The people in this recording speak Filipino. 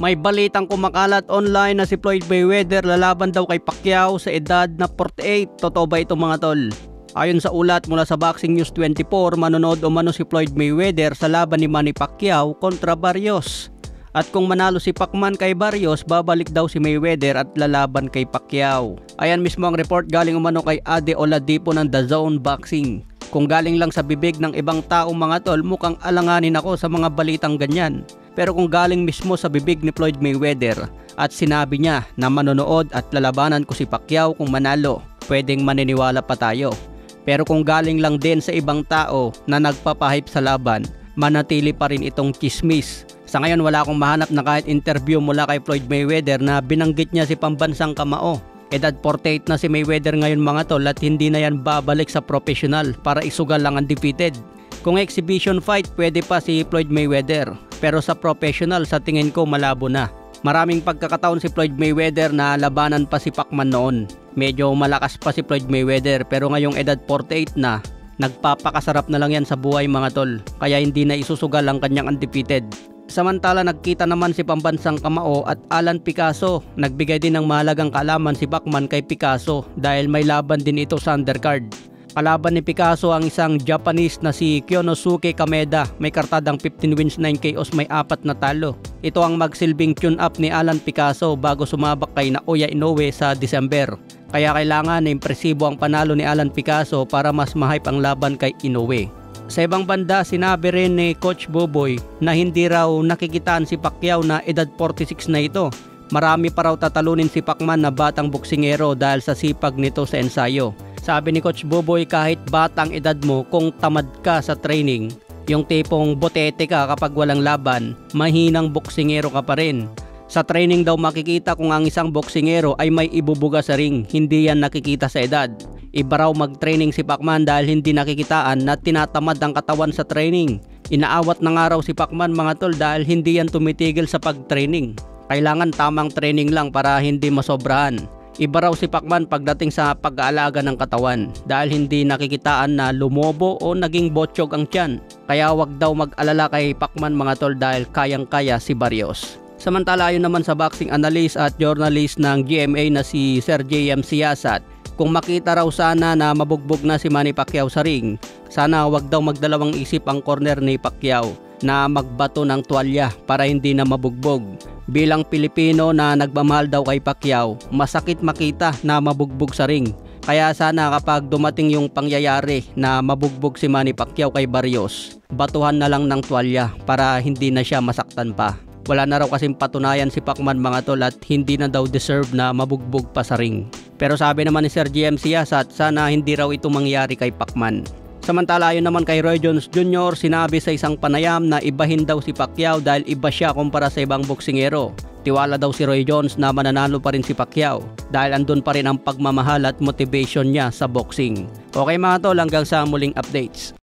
May balitang kumakalat online na si Floyd Mayweather lalaban daw kay Pacquiao sa edad na 48. Totoo ba ito mga tol? Ayon sa ulat mula sa Boxing News 24, manonood umano si Floyd Mayweather sa laban ni Manny Pacquiao kontra Barrios. At kung manalo si Pacman kay Barrios, babalik daw si Mayweather at lalaban kay Pacquiao. Ayan mismo ang report galing umano kay Ade Oladipo ng DAZN Boxing. Kung galing lang sa bibig ng ibang tao mga tol, mukhang alanganin ako sa mga balitang ganyan. Pero kung galing mismo sa bibig ni Floyd Mayweather at sinabi niya na manonood at lalabanan ko si Pacquiao kung manalo, pwedeng maniniwala pa tayo. Pero kung galing lang din sa ibang tao na nagpapahype sa laban, manatili pa rin itong chismis. Sa ngayon wala akong mahanap na kahit interview mula kay Floyd Mayweather na binanggit niya si pambansang kamao. Edad 48 na si Mayweather ngayon mga tol at hindi na yan babalik sa professional para isugal lang undefeated. Kung exhibition fight pwede pa si Floyd Mayweather, pero sa professional sa tingin ko malabo na. Maraming pagkakataon si Floyd Mayweather na labanan pa si Pacman noon. Medyo malakas pa si Floyd Mayweather pero ngayong edad 48 na, nagpapakasarap na lang yan sa buhay mga tol. Kaya hindi na isusugal ang kanyang undefeated. Samantala nagkita naman si pambansang kamao at Alan Picasso. Nagbigay din ng mahalagang kaalaman si Pacman kay Picasso dahil may laban din ito sa undercard. Kalaban ni Picasso ang isang Japanese na si Kyonosuke Kameda. May kartadang 15 wins 9 KOs, may 4 na talo. Ito ang magsilbing tune-up ni Alan Picasso bago sumabak kay Naoya Inoue sa December. Kaya kailangan na impresibo ang panalo ni Alan Picasso para mas ma-hype ang laban kay Inoue. Sa ibang banda, sinabi rin ni Coach Boboy na hindi raw nakikitaan si Pacquiao na edad 46 na ito. Marami pa raw tatalunin si Pacman na batang boksingero dahil sa sipag nito sa ensayo. Sabi ni Coach Boboy, kahit batang edad mo, kung tamad ka sa training, yung tipong botete ka kapag walang laban, mahinang boksingero ka pa rin. Sa training daw makikita kung ang isang boksingero ay may ibubuga sa ring, hindi yan nakikita sa edad. Iba raw mag-training si Pacman dahil hindi nakikitaan na tinatamad ang katawan sa training. Inaawat na nga raw si Pacman mga tol dahil hindi yan tumitigil sa pag-training. Kailangan tamang training lang para hindi masobrahan. Iba raw si Pacman pagdating sa pag-aalaga ng katawan dahil hindi nakikitaan na lumobo o naging botsyog ang tiyan. Kaya wag daw mag-alala kay Pacman mga tol dahil kayang-kaya si Barrios. Samantala ayon naman sa boxing analyst at journalist ng GMA na si Sir J.M. Siasat, kung makita raw sana na mabugbog na si Manny Pacquiao sa ring, sana wag daw magdalawang isip ang corner ni Pacquiao na magbato ng tuwalya para hindi na mabugbog. Bilang Pilipino na nagmamahal daw kay Pacquiao, masakit makita na mabugbog sa ring. Kaya sana kapag dumating yung pangyayari na mabugbog si Manny Pacquiao kay Barrios, batuhan na lang ng tuwalya para hindi na siya masaktan pa. Wala na raw kasing patunayan si Pacman mga tol at hindi na daw deserve na mabugbog pa sa ring. Pero sabi naman ni Sir GM Siasat, sana hindi raw ito mangyari kay Pacman. Samantala ayon naman kay Roy Jones Jr., sinabi sa isang panayam na ibahin daw si Pacquiao dahil iba siya kumpara sa ibang boksingero. Tiwala daw si Roy Jones na mananalo pa rin si Pacquiao dahil andun pa rin ang pagmamahal at motivation niya sa boxing. Okay mga tol, hanggang sa muling updates.